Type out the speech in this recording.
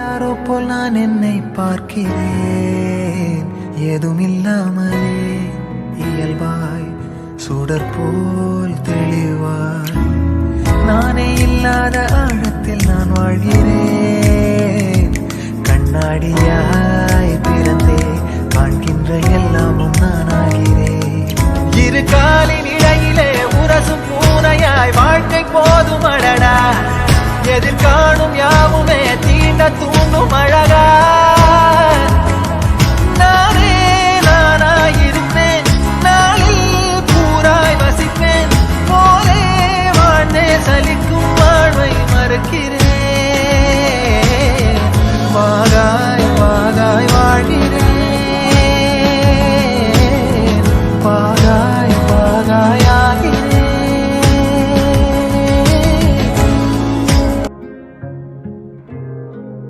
யாரோ போல் நான் என்னை பார்க்கிறேன், ஏதுமில்லாமலே இயல்பாய் சுடர் போல் தெளிவாய். நானே இல்லாத ஆழத்தில் நான் வாழ்கிறேன், கண்ணாடியாய் பிறந்தே காண்கின்ற எல்லாமும் நான் ஆகிறேன். இரு காலின் இடையிலே உரசும் பூனையாய் வாழ்க்கை போதும் அடடா, எதிர்காணும் யாவுமே தீண்ட தூண்டும் அழகா.